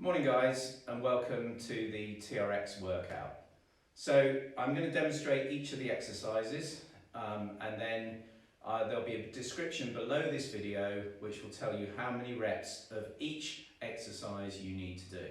Morning guys, and welcome to the Trx Workout. So I'm going to demonstrate each of the exercises and then there'll be a description below this video which will tell you how many reps of each exercise you need to do.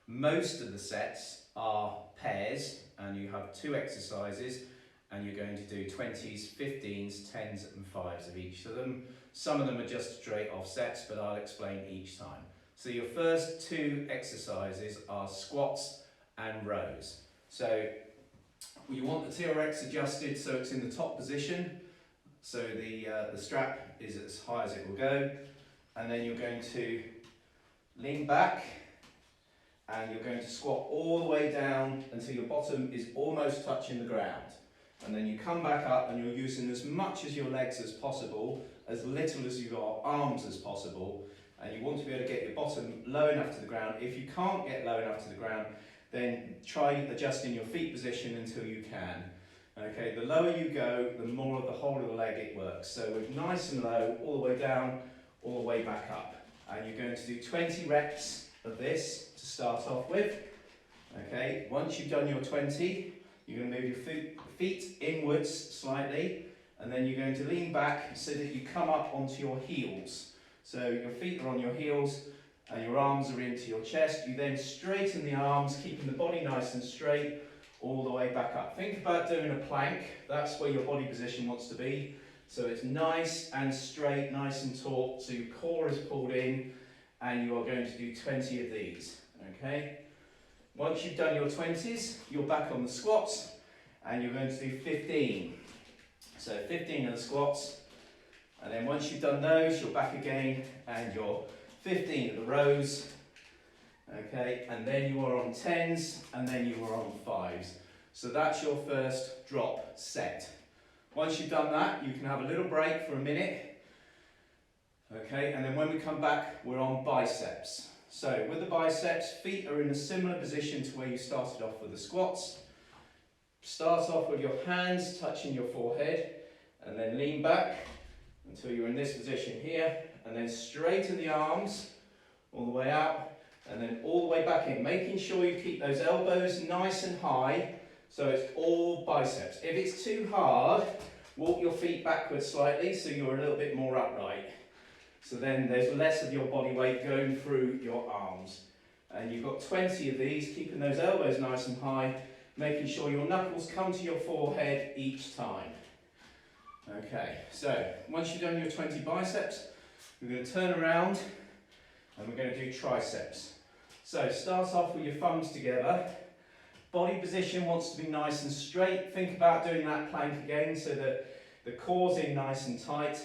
Most of the sets are pairs and you have two exercises and you're going to do 20s, 15s, 10s and 5s of each of them. Some of them are just straight off sets, but I'll explain each time. So your first two exercises are squats and rows. So you want the TRX adjusted so it's in the top position. So the strap is as high as it will go. And then you're going to lean back and you're going to squat all the way down until your bottom is almost touching the ground. And then you come back up and you're using as much as your legs as possible, as little as your arms as possible. And you want to be able to get your bottom low enough to the ground. If you can't get low enough to the ground, then try adjusting your feet position until you can. Okay, the lower you go, the more of the whole of the leg it works. So we're nice and low, all the way down, all the way back up. And you're going to do 20 reps of this to start off with. Okay, once you've done your 20, you're going to move your feet inwards slightly, and then you're going to lean back so that you come up onto your heels. So your feet are on your heels and your arms are into your chest. You then straighten the arms, keeping the body nice and straight all the way back up. Think about doing a plank. That's where your body position wants to be. So it's nice and straight, nice and taut. So your core is pulled in and you are going to do 20 of these. Okay. Once you've done your 20s, you're back on the squats and you're going to do 15. So 15 of the squats. And then once you've done those, you're back again and you're 15 of the rows. Okay, and then you are on 10s and then you are on 5s. So that's your first drop set. Once you've done that, you can have a little break for a minute. Okay, and then when we come back, we're on biceps. So with the biceps, feet are in a similar position to where you started off with the squats. Start off with your hands touching your forehead and then lean back until you're in this position here, and then straighten the arms all the way out and then all the way back in, making sure you keep those elbows nice and high so it's all biceps. If it's too hard, walk your feet backwards slightly so you're a little bit more upright. So then there's less of your body weight going through your arms. And you've got 20 of these, keeping those elbows nice and high, making sure your knuckles come to your forehead each time. Okay, so once you've done your 20 biceps, we're going to turn around and we're going to do triceps. So start off with your thumbs together. Body position wants to be nice and straight. Think about doing that plank again so that the core's in nice and tight.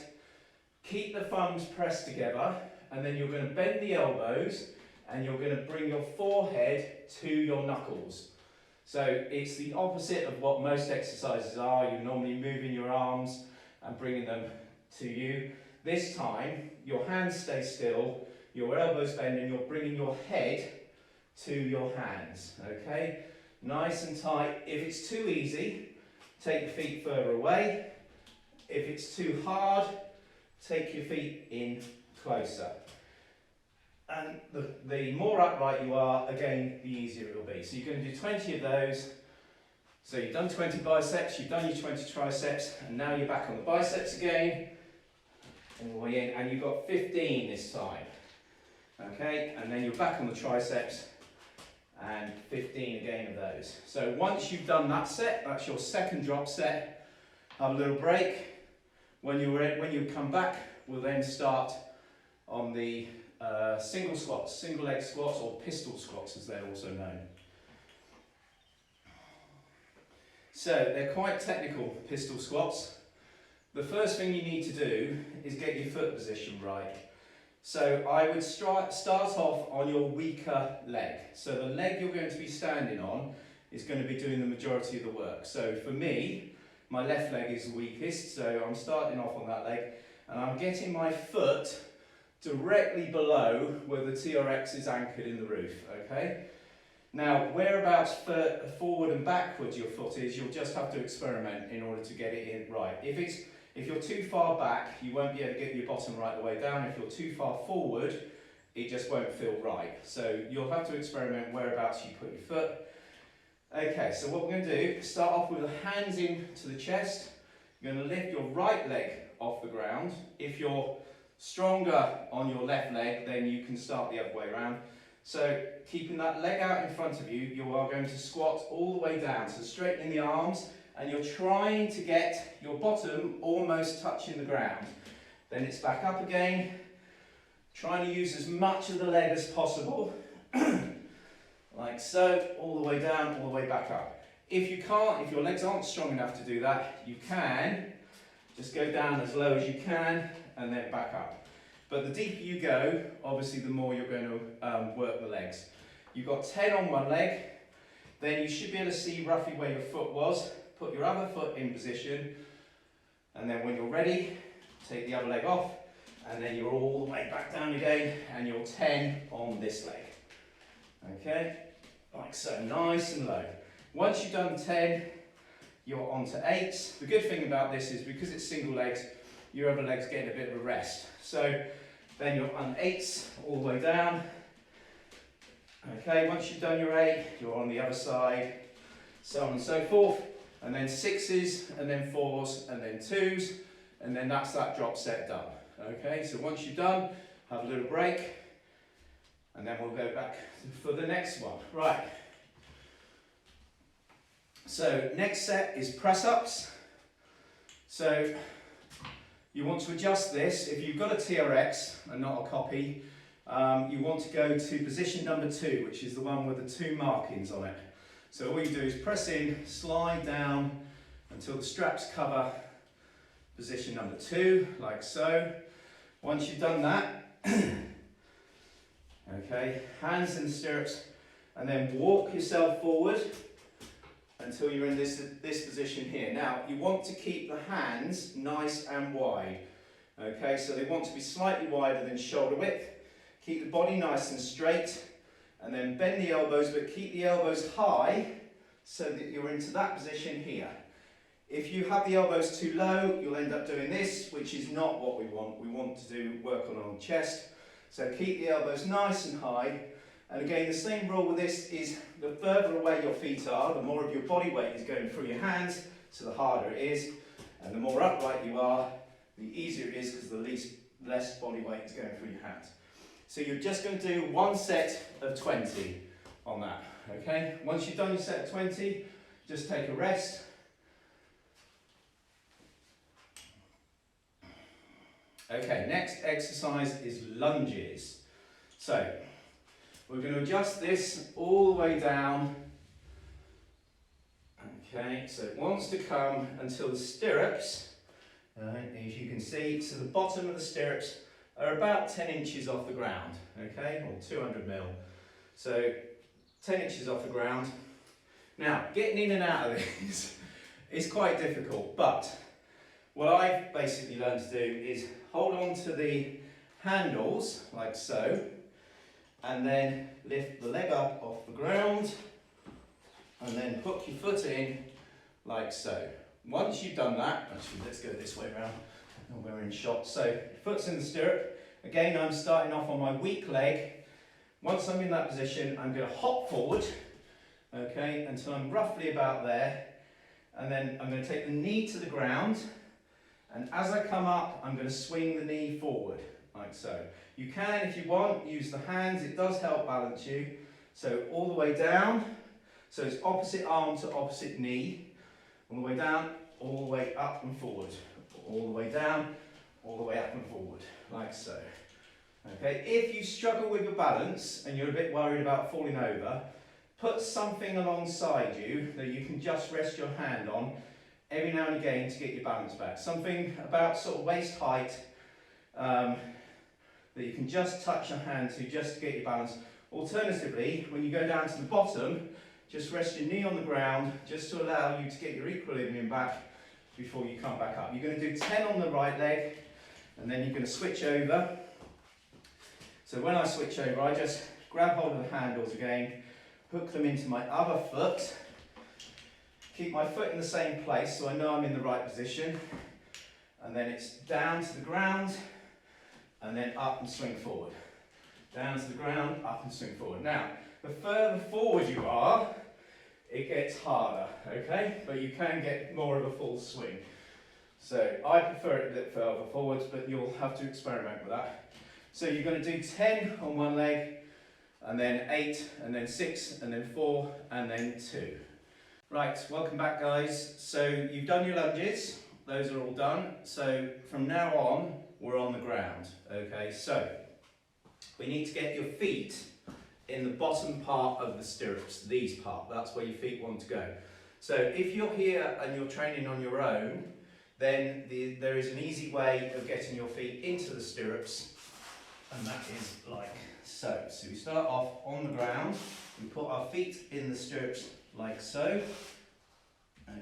Keep the thumbs pressed together and then you're going to bend the elbows and you're going to bring your forehead to your knuckles. So it's the opposite of what most exercises are. You're normally moving your arms and bringing them to you. This time, your hands stay still, your elbows bend, and you're bringing your head to your hands, okay? Nice and tight. If it's too easy, take your feet further away. If it's too hard, take your feet in closer. And the more upright you are, again, the easier it will be. So you're going to do 20 of those. So you've done 20 biceps, you've done your 20 triceps, and now you're back on the biceps again, all the way in, and you've got 15 this time. Okay, and then you're back on the triceps, and 15 again of those. So once you've done that set, that's your second drop set, have a little break. When you come back, we'll then start on the single squats, single leg squats, or pistol squats as they're also known. So they're quite technical pistol squats. The first thing you need to do is get your foot position right. So I would start off on your weaker leg. So the leg you're going to be standing on is going to be doing the majority of the work. So for me, my left leg is the weakest, so I'm starting off on that leg and I'm getting my foot directly below where the TRX is anchored in the roof, okay? Now, whereabouts forward and backwards your foot is, you'll just have to experiment in order to get it in right. If you're too far back, you won't be able to get your bottom right the way down. If you're too far forward, it just won't feel right. So you'll have to experiment whereabouts you put your foot. Okay, so what we're going to do, start off with the hands in to the chest. You're going to lift your right leg off the ground. If you're stronger on your left leg, then you can start the other way around. So keeping that leg out in front of you, you are going to squat all the way down. So straightening the arms, and you're trying to get your bottom almost touching the ground. Then it's back up again, trying to use as much of the leg as possible. Like so, all the way down, all the way back up. If you can't, if your legs aren't strong enough to do that, you can just go down as low as you can and then back up. But the deeper you go, obviously the more you're going to work the legs. You've got 10 on one leg, then you should be able to see roughly where your foot was. Put your other foot in position, and then when you're ready, take the other leg off, and then you're all the way back down again, and you're 10 on this leg. Okay, like so, nice and low. Once you've done 10, you're on to 8. The good thing about this is because it's single legs, your other leg's getting a bit of a rest. So then you're on 8s all the way down. Okay, once you've done your 8, you're on the other side, so on and so forth. And then 6s, and then 4s, and then 2s, and then that's that drop set done. Okay, so once you're done, have a little break, and then we'll go back for the next one. Right. So next set is press-ups. So you want to adjust this. If you've got a TRX and not a copy, you want to go to position number 2, which is the one with the 2 markings on it. So all you do is press in, slide down until the straps cover position number 2, like so. Once you've done that, okay, hands in the stirrups, and then walk yourself forward until you're in this position here. Now, you want to keep the hands nice and wide. Okay, so they want to be slightly wider than shoulder width. Keep the body nice and straight, and then bend the elbows, but keep the elbows high so that you're into that position here. If you have the elbows too low, you'll end up doing this, which is not what we want. We want to do work on the chest. So keep the elbows nice and high. And again, the same rule with this is the further away your feet are, the more of your body weight is going through your hands, so the harder it is. And the more upright you are, the easier it is because the less body weight is going through your hands. So you're just going to do one set of 20 on that, okay? Once you've done your set of 20, just take a rest. Okay, next exercise is lunges. So we're going to adjust this all the way down. Okay, so it wants to come until the stirrups, as you can see, so the bottom of the stirrups are about 10 inches off the ground, okay, or 200 mil. So 10 inches off the ground. Now, getting in and out of these is quite difficult, but what I've basically learned to do is hold on to the handles, like so, and then lift the leg up off the ground, and then hook your foot in, like so. Once you've done that, actually let's go this way around, and we're in shot. So, your foot's in the stirrup. Again, I'm starting off on my weak leg. Once I'm in that position, I'm going to hop forward, okay, until I'm roughly about there, and then I'm going to take the knee to the ground, and as I come up, I'm going to swing the knee forward, like so. You can, if you want, use the hands. It does help balance you. So all the way down. So it's opposite arm to opposite knee. All the way down, all the way up and forward. All the way down, all the way up and forward, like so. Okay, if you struggle with your balance and you're a bit worried about falling over, put something alongside you that you can just rest your hand on every now and again to get your balance back. Something about sort of waist height that you can just touch your hand to just to get your balance. Alternatively, when you go down to the bottom, just rest your knee on the ground just to allow you to get your equilibrium back before you come back up. You're going to do 10 on the right leg, and then you're going to switch over. So when I switch over, I just grab hold of the handles again, hook them into my other foot, keep my foot in the same place so I know I'm in the right position, and then it's down to the ground, and then up and swing forward. down to the ground, up and swing forward. Now, the further forward you are, it gets harder, okay? But you can get more of a full swing. So I prefer it a bit further forwards, but you'll have to experiment with that. So you're going to do 10 on one leg, and then 8, and then 6, and then 4, and then 2. Right, welcome back guys. So you've done your lunges, those are all done. So from now on, we're on the ground, okay? So we need to get your feet in the bottom part of the stirrups, these part, that's where your feet want to go. So if you're here and you're training on your own, then there is an easy way of getting your feet into the stirrups, and that is like so. So we start off on the ground, we put our feet in the stirrups like so,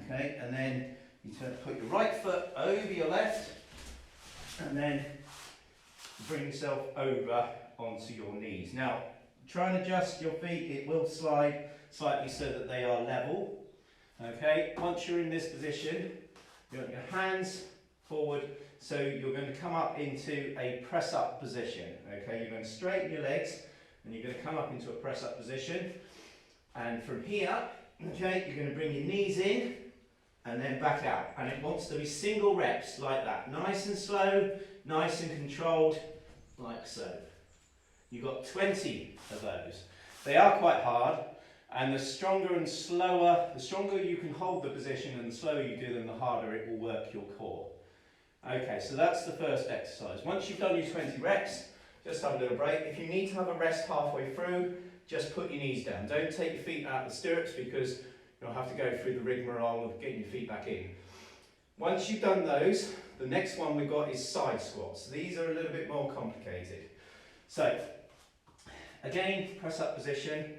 okay, and then you put your right foot over your left, and then bring yourself over onto your knees. Now, try and adjust your feet, it will slide slightly so that they are level. Okay, once you're in this position, you want your hands forward, so you're going to come up into a press up position. Okay, you're going to straighten your legs and you're going to come up into a press up position. And from here, okay, you're going to bring your knees in and then back out. And it wants to be single reps like that. Nice and slow, nice and controlled, like so. You've got 20 of those. They are quite hard, and the stronger and slower, the stronger you can hold the position and the slower you do them, the harder it will work your core. Okay, so that's the first exercise. Once you've done your 20 reps, just have a little break. If you need to have a rest halfway through, just put your knees down. Don't take your feet out of the stirrups because you'll have to go through the rigmarole of getting your feet back in. Once you've done those, the next one we've got is side squats. These are a little bit more complicated. So, again, press up position,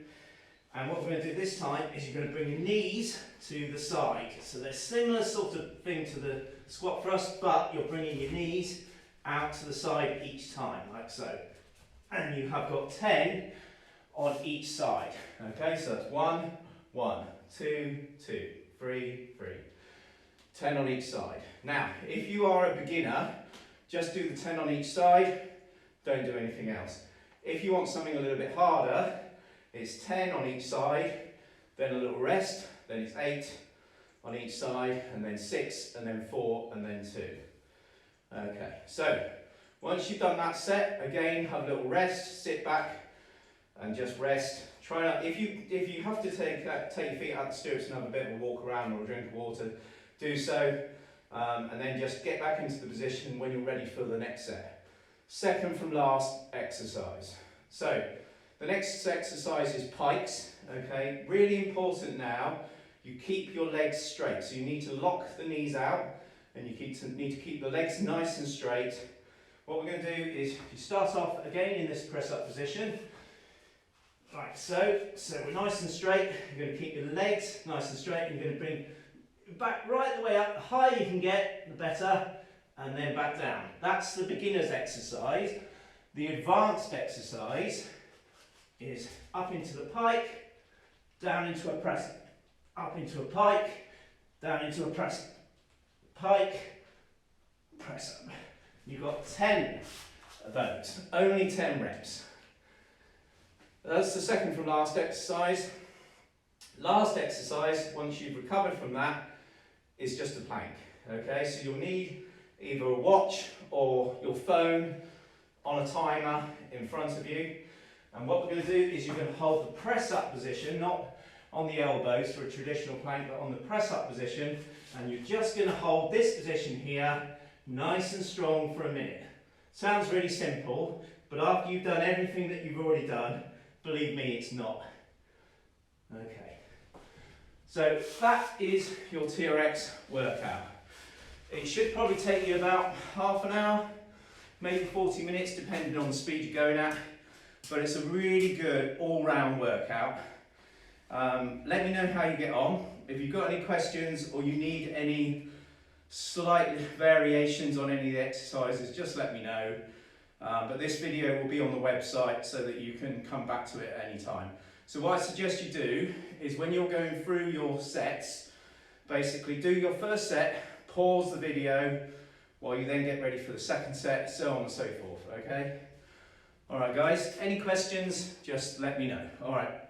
and what we're going to do this time is you're going to bring your knees to the side. So they're similar sort of thing to the squat thrust, but you're bringing your knees out to the side each time, like so. And you have got 10 on each side. Okay, so that's 1, 1, 2, 2, 3, 3. 10 on each side. Now, if you are a beginner, just do the 10 on each side, don't do anything else. If you want something a little bit harder, it's 10 on each side, then a little rest, then it's 8 on each side, and then 6, and then 4, and then 2. Okay, so once you've done that set, again, have a little rest, sit back, and just rest. Try not, if you have to take your feet out of the stirrups and have a bit of a walk around or a drink of water, do so, and then just get back into the position when you're ready for the next set. Second from last exercise. So the next exercise is pikes. Okay, really important now. You keep your legs straight, so you need to lock the knees out, and you need to keep the legs nice and straight. What we're going to do is you start off again in this press up position, like so. So we're nice and straight. You're going to keep your legs nice and straight, and you're going to bring back right the way up. The higher you can get, the better, and then back down. That's the beginner's exercise. The advanced exercise is up into the pike, down into a press, up into a pike, down into a press, pike, press up. You've got 10 of those, only 10 reps. That's the second from last exercise. Last exercise, once you've recovered from that, is just a plank. Okay, so you'll need either a watch or your phone on a timer in front of you. And what we're going to do is you're going to hold the press up position, not on the elbows for a traditional plank, but on the press up position. And you're just going to hold this position here, nice and strong for a minute. Sounds really simple, but after you've done everything that you've already done, believe me, it's not. Okay. So that is your TRX workout. It should probably take you about half an hour, maybe 40 minutes, depending on the speed you're going at. But it's a really good all-round workout. Let me know how you get on. If you've got any questions or you need any slight variations on any of the exercises, just let me know. But this video will be on the website so that you can come back to it at any time. So what I suggest you do is when you're going through your sets, basically do your first set, pause the video while you then get ready for the second set, so on and so forth, okay? All right, guys, any questions, just let me know. All right.